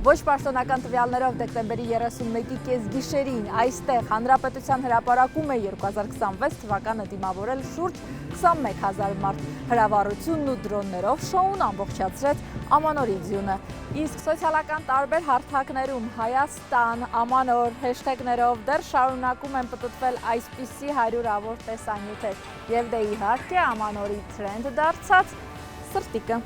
Ոչ պաշտոնական տվյալներով դեկտեմբերի 31-ի կեսգիշերին այստեղ Հանրապետության հրապարակում է 2026 թվականը դիմավորել շուրջ 21,000 մարդ։ Հրավառությունն ու դրոններով շոուն ամբողջացրեց Ամանորի ձյունը։ Իսկ սոցիալական տարբեր հարթակներում Հայաստան, Ամանոր հեշթեգներով դեռ շարունակում են պտտվել այսպիսի հարյուրավոր տեսանյութեր։ Եվ դե իհարկե Ամանորի թրենդ դարձած սրտիկը։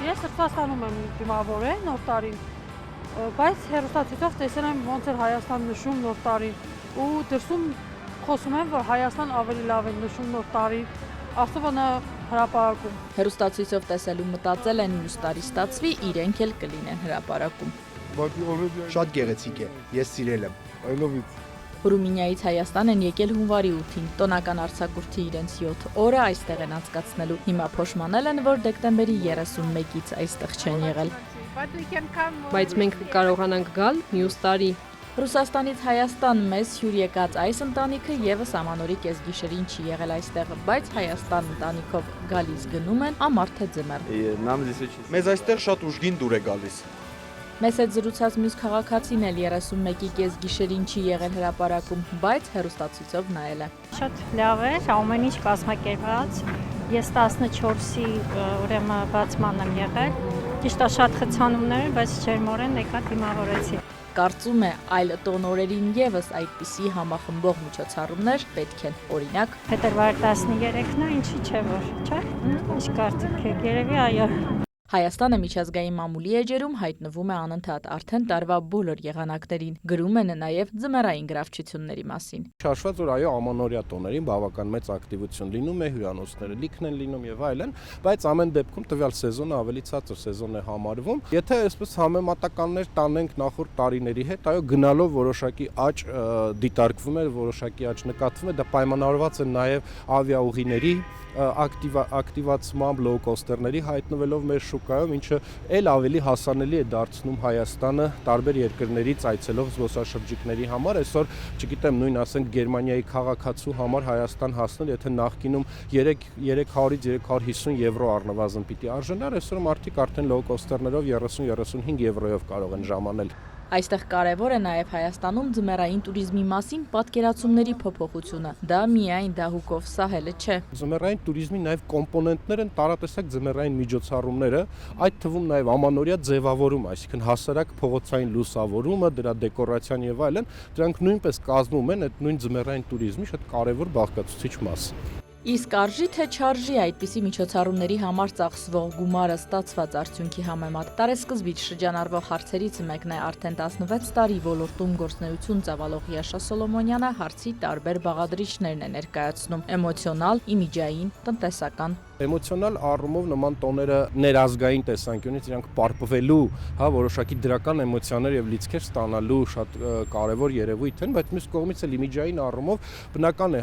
Ես Ռուսաստանում եմ դիմավորել նոր տարին, բայց հեռուստացույցով տեսել եմ ոնց էր Հայաստան նշում նոր տարին ու դրսում խոսում են, որ Հայաստան ավելի լավ է նշում նոր տարի, ասում հրապարակում։ Հեռուստացույցով տեսելու մտածել են մյուս տարի ստացվի, իրենք էլ կլինեն հրապարակում։ Շատ գեղեցիկ է, ես սիրել եմ։ Ռումինիայից Հայաստան են եկել հունվարի 8-ին, տոնական արձակուրդի իրենց 7 օրը այստեղ են անցկացնելու։ Հիմա փոշմանել են, որ դեկտեմբերի 31-ից այստեղ չեն եղել։ Բայց մենք կարողանանք գալ մյուս տարի։ Ռուսաստանից Հայաստան մեզ հյուր եկած այս ընտանիքը եւս Ամանորի կեսգիշերին չի եղել այստեղ, բայց Հայաստան ընտանիքով գալիս գնում են ամառ թե ձմեռ։ Մեզ այստեղ շատ ուժգին դուր է գալիս։ Մեզ հետ զրուցած մյուս քաղաքացին էլ 31-ի կեսգիշերին չի եղել հրապարակում, բայց հեռուստացույցով նայել է։ Շատ լավ էր, ամեն ինչ կազմակերպված։ Ես 14-ի ուրեմն բացման եմ եղել։ Ճիշտ է, շատ խցանումներ, բայց ջերմորեն եկա դիմավորեցի։ Կարծում է այլ տոնորերին եւս այդպիսի համախմբող միջոցառումներ պետք են, օրինակ Փետրվար 13-ն է, ինչի՞ չէ որ, չէ՞։ Ինչ կարծիք եք, երևի այո։ Հայաստանը միջազգային մամուլի էջերում հայտնվում է անընդհատ արդեն տարվա բոլոր եղանակներին, գրում են նաև ձմեռային գրավչությունների մասին։ Շարժված որ այո ամանորյա տոներին բավական մեծ ակտիվություն լինում է, հյուրանոցները լիքն են լինում եւ այլն, բայց ամեն դեպքում տվյալ սեզոնը ավելի ցածր սեզոն է համարվում։ Եթե այսպես համեմատականներ տանենք նախորդ տարիների հետ, այո գնալով որոշակի աճ դիտարկվում է, որոշակի աճ նկատվում է, դա պայմանավորված է նաև ավիաուղիների ակտիվացմամբ լոու-կոստերների հայտնվելով մեր շուկայում, ինչը ել ավելի հասանելի է դարձնում Հայաստանը տարբեր երկրներից այցելող զբոսաշրջիկների համար։ Այսօր, չգիտեմ, նույն ասենք Գերմանիայի քաղաքացու համար Հայաստան հասնել, եթե նախկինում 300-ից 350 եվրո առնվազն պիտի արժանար, այսօր մարդիկ արդեն լոու-կոստերներով 30-35 եվրոյով կարող են ժամանել։ Այստեղ կարևոր է նաև Հայաստանում ձմեռային туриզմի մասին պատկերացումների փոփոխությունը։ Դա միայն դահուկով սահելը չէ։ Ձմեռային туриզմի նաև կոմպոնենտներ են տարատեսակ ձմեռային միջոցառումները, այդ թվում նաև ամանորյա ձևավորում, այսինքն հասարակ փողոցային լուսավորումը, դրա դեկորացիան եւ այլն, դրանք նույնպես կազմում են այդ նույն ձմեռային туриզմի շատ կարևոր բաղկացուցիչ մաս։ Իսկ արժի թե չարժի այդպիսի միջոցառումների համար ծախսվող գումարը ստացված արդյունքի համեմատ տարեսկզբից շրջանառվող հարցերից մեկն է արդեն 16 տարի ոլորտում գործունեություն ծավալող Յաշա Սոլոմոնյանը հարցի տարբեր բաղադրիչներն է ներկայացնում՝ էմոցիոնալ, իմիջային, տնտեսական։ Էմոցիոնալ առումով նման տոները ներազգային տեսանկյունից իրանք պարպվելու, որոշակի դրական էմոցիաներ եւ լիցքեր ստանալու շատ կարեւոր երևույթ են, բայց մյուս կողմից էլ իմիջային առումով բնական է,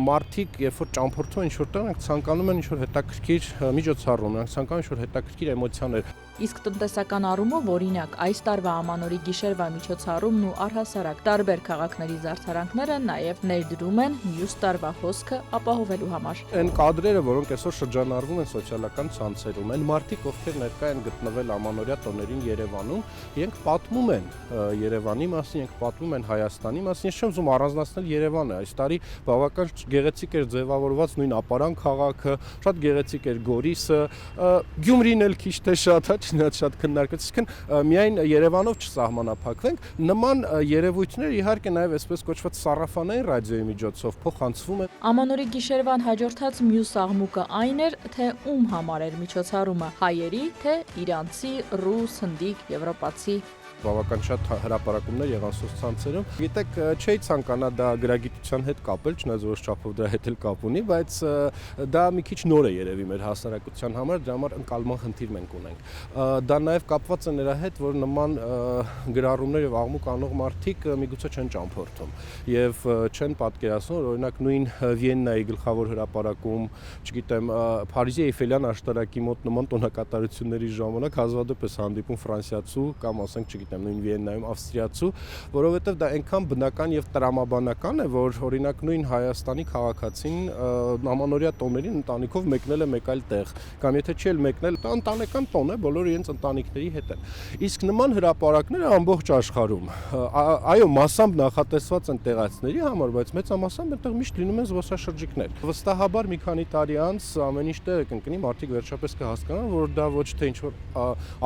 մարդիկ երբ որ ճամփորդում են ինչ-որ տեղ, նրանք ցանկանում են ինչ-որ հետաքրքիր միջոցառում, նրանք ցանկանում են ինչ-որ հետաքրքիր էմոցիաներ։ Իսկ տնտեսական առումով օրինակ այս տարվա Ամանորի գիշերվա միջոցառումն ու առհասարակ տարբեր քաղաքների զարդարանքները նաև ներդրում են մյուս տարվա հոսքը ապահովելու համար։ Այն կադրերը, որոնք այսօր շրջանառվում են սոցիալական ցանցերում, այն մարդիկ, ովքեր ներկա են գտնվել Ամանորյա տոներին Երևանում, իրենք պատմում են Երևանի մասին, իրենք պատմում են Հայաստանի մասին։ Ես չեմ ուզում առանձնացնել Երևանը, այս տարի բավական գեղեցիկ էր ձևավորված նույն Ապարան քաղաքը, շատ գեղեցիկ էր Գորիսը, Գյումրին էլ քիչ թե շատ չնայած շատ քննարկված, իսկ միայն Երևանով չսահմանափակվենք, նման երևույթներ իհարկե նաև այսպես կոչված սարաֆանային ռադիոյի միջոցով փոխանցվում են։ Ամանորի գիշերվան հաջորդած մյուս աղմուկը այն էր, թե ում համար էր միջոցառումը՝ հայերի, թե իրանցի, ռուս, հնդիկ, եվրոպացի։ Բավական շատ հրապարակումներ եղան սոցցանցերում։ Գիտեք, չէի ցանկանա դա գրագիտության հետ կապել, չնայած որոշ չափով դրա հետ էլ կապ ունի, բայց դա մի քիչ նոր է երևի մեր հասարակության համար, դրա համար ընկալման խնդիր մենք ունենք։ Դա նաև կապված է նրա հետ, որ նման գրառումներ եւ աղմուկ անող մարդիկ միգուցե չեն ճամփորդում եւ չեն պատկերացնում, որ օրինակ նույն Վիեննայի գլխավոր հրապարակում, չգիտեմ, Փարիզի Էյֆելյան աշտարակի մոտ նման տոնակատարությունների ժամանակ հազվադեպ է հանդիպում ֆրանսիացու կամ ասենք չգիտեմ, նույն Վիեննայում ավստրիացու, որովհետև դա այնքան բնական եւ տրամաբանական է, որ օրինակ նույն Հայաստանի քաղաքացին ամանորյա տոներին ընտանիքով մեկնել է մեկ այլ տեղ, կամ եթե չի էլ մեկնել, դա ընտանեկան տոն է, բոլորը իրենց ընտանիքների հետ են։ Իսկ նման հրապարակները ամբողջ աշխարհում, այո, մասամբ նախատեսված են տեղացիների համար, բայց մեծամասամբ այնտեղ միշտ լինում են զբոսաշրջիկներ։ Վստահաբար մի քանի տարի անց ամեն ինչ տեղը կընկնի, մարդիկ վերջապես կհասկանան, որ դա ոչ թե ինչ-որ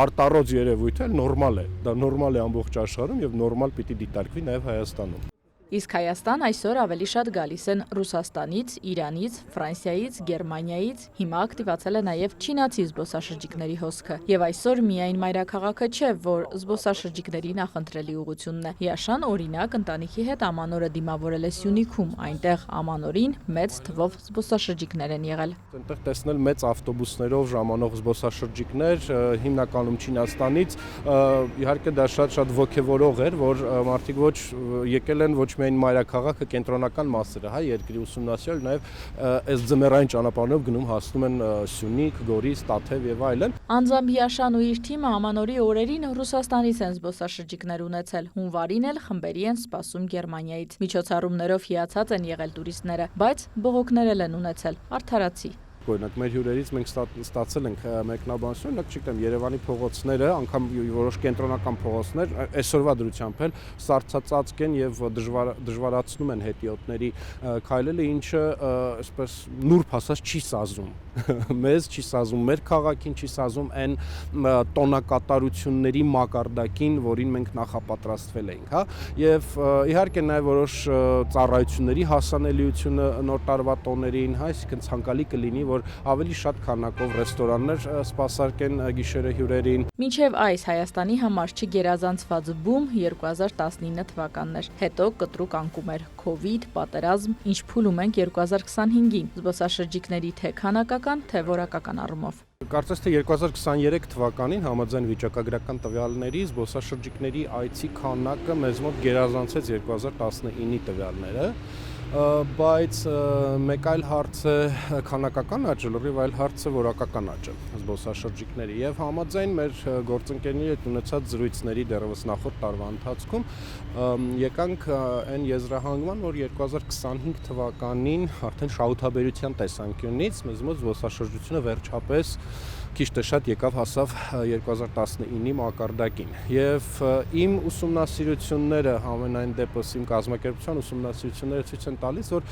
արտառոց երևույթ է, նորմալ է։ Դա նորմալ է ամբողջ աշխարհում եւ նորմալ պիտի դիտարկվի նաեւ Հայաստանում։ Իսկ Հայաստան այսօր ավելի շատ գալիս են Ռուսաստանից, Իրանից, Ֆրանսիայից, Գերմանիայից, հիմա ակտիվացել է նաև չինացի զբոսաշրջիկների հոսքը։ Եվ այսօր միայն մայրաքաղաքը չէ, որ զբոսաշրջիկների նախընտրելի ուղղությունն է։ Հիաշան օրինակ ընտանիքի հետ ամանորը դիմավորել է Սյունիքում, այնտեղ ամանորին մեծ թվով զբոսաշրջիկներ են եղել։ Այնտեղ տեսնել մեծ ավտոբուսներով ժամանող զբոսաշրջիկներ, հիմնականում Չինաստանից, իհարկե դա շատ ոգևորող էր, որ մարդիկ ոչ եկել են ոչ միայն մայրաքաղաքը, կենտրոնական մասերը, հա, երկրի ուսումնասիրել, նաև այս ձմեռային ճանապարհով գնում հասնում են Սյունիք, Գորիս, Տաթև եւ այլն։ Անձամբ Հիաշան ու իր թիմը ամանորի օրերին Ռուսաստանից են զբոսաշրջիկներ ունեցել, հունվարին էլ խմբերի են սպասում Գերմանիայից։ Միջոցառումներով հիացած են եղել տուրիստները, բայց բողոքներ էլ են ունեցել, արդարացի։ Օրինակ մեր հյուրերից մենք ստացել ենք մեկնաբանություն, օրինակ չգիտեմ Երևանի փողոցները, անգամ որոշ կենտրոնական փողոցներ այսօրվա դրությամբ էլ սառցածածկ են եւ դժվարացնում են հետիոտների քայլելը, ինչը այսպես նուրբ ասած չի սազում։ Մեզ չի սազում, մեր քաղաքին չի սազում այն տոնակատարությունների մակարդակին, որին մենք նախապատրաստվել էինք, հա։ Եվ իհարկե նաեւ որոշ ծառայությունների հասանելիությունը նոր տարվա տոներին, հա, այսինքն ցանկալի կլինի, որ ավելի շատ քանակով ռեստորաններ սպասարկեն գիշերը հյուրերին։ Մինչև այս Հայաստանի համար չգերազանցված բում 2019 թվականն էր, հետո կտրուկ անկում էր, Covid, պատերազմ, ինչ փուլում ենք 2025-ին, զբոսաշրջիկների թե քանակական, թե որակական առումով։ Կարծես թե 2023 թվականին համաձայն վիճակագրական տվյալների զբոսաշրջիկների այցի քանակը մեզ մոտ գերազանցեց 2019-ի տվյալները, բայց մեկ այլ հարց է քանակական աճը, լրիվ այլ հարց է որակական աճը զբոսաշրջիկների եւ համաձայն մեր գործընկերների հետ ունեցած զրույցների դեռևս նախորդ տարվա ընթացքում եկանք այն եզրահանգման, որ 2025 թվականին արդեն շահութաբերության տեսանկյունից մեզ մոտ զբոսաշրջությունը վերջապես քիչ թե շատ եկավ հասավ 2019-ի մակարդակին եւ իմ ուսումնասիրությունները համենայն դեպս իմ կազմակերպության ուսումնասիրությունները ցույց են տալիս, որ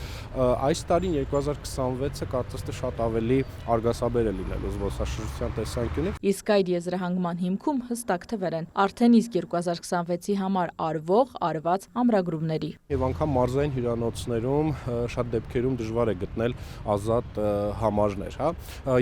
այս տարին 2026-ը կարծես թե շատ ավելի արգասաբեր է լինելու զբոսաշրջության տեսանկյունից։ Իսկ այդ եզրահանգման հիմքում հստակ թվեր են արդեն իսկ 2026-ի համար արված ամրագրումների։ Եվ անգամ մարզային հյուրանոցներում շատ դեպքերում դժվար է գտնել ազատ համարներ, հա։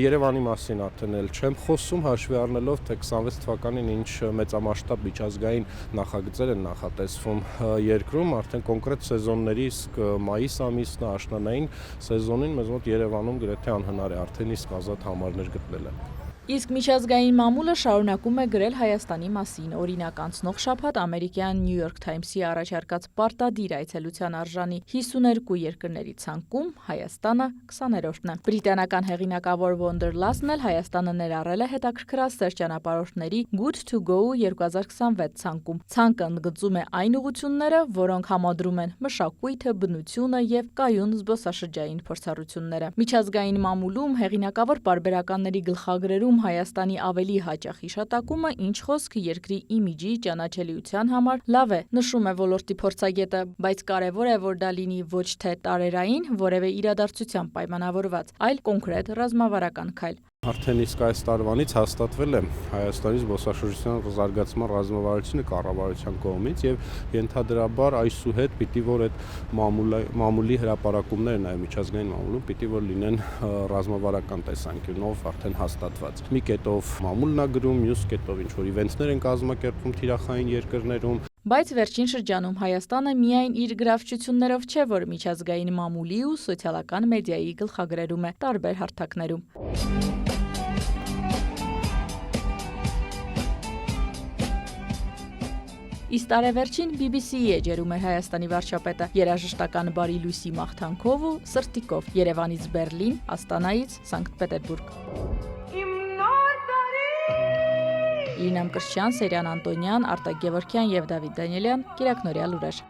Երևանի մասին արդեն չեմ խոսում, հաշվի առնելով, թե 26 թվականին ինչ մեծամասշտաբ միջազգային նախագծեր են նախատեսվում երկրում, արդեն կոնկրետ սեզոնների, իսկ մայիս ամիսն աշնանային սեզոնին մեզ մոտ Երևանում գրեթե անհնար է արդեն իսկ ազատ համարներ գտնելը։ Իսկ միջազգային մամուլը շարունակում է գրել Հայաստանի մասին։ Օրինակ անցնող շաբաթ ամերիկյան New York Times-ի առաջարկած պարտադիր այցելության արժանի 52 երկրների ցանկում Հայաստանը 20-րդն է։ Բրիտանական հեղինակավոր Wonderlust-ն էլ Հայաստանը ներառել է հետաքրքրասեր ճանապարհորդների Good to Go 2026 ցանկում։ Ցանկը ընդգծում է այն ուղղությունները, որոնք համադրում են մշակույթը, բնությունը եւ կայուն զբոսաշրջային փորձառությունները։ Միջազգային մամուլում հեղինակավոր պարբերականների գլխագրերում Հայաստանի ավելի հաճախ հիշատակումը, ինչ խոսք երկրի իմիջի ճանաչելիության համար լավ է, նշում է ոլորտի փորձագետը, բայց կարևոր է, որ դա լինի ոչ թե տարերային, որևէ իրադարձությամբ պայմանավորված, այլ կոնկրետ ռազմավարական քայլ։ Արդեն իսկ այս տարվանից հաստատվել է Հայաստանի զբոսաշրջության զարգացման ռազմավարությունը կառավարության կողմից եւ ենթադրաբար այսուհետ պիտի որ այդ մամուլի հրապարակումները նաեւ միջազգային մամուլում պիտի որ լինեն ռազմավարական տեսանկյունով արդեն հաստատված։ Մի կետով մամուլն է գրում, մյուս կետով ինչ որ իվենտներ են կազմակերպում թիրախային երկրներում։ Բայց վերջին շրջանում Հայաստանը միայն իր գրավչություններով չէ, որ միջազգային մամուլի ու սոցիալական մեդիայի գլխագրերում է տարբեր հարթակներում։ Իսկ տարեվերջին BBC-ի էջերում էր Հայաստանի վարչապետը երաժշտական բարի լույսի մաղթանքով ու սրտիկով Երևանից Բերլին, Աստանայից Սանկտ Պետերբուրգ։ Իրինա Մկրտչյան, Սերյան Անտոնյան, Արտակ Գևորգյան եւ Դավիթ Դանիելյան, Կիրակնորյա լուրեր։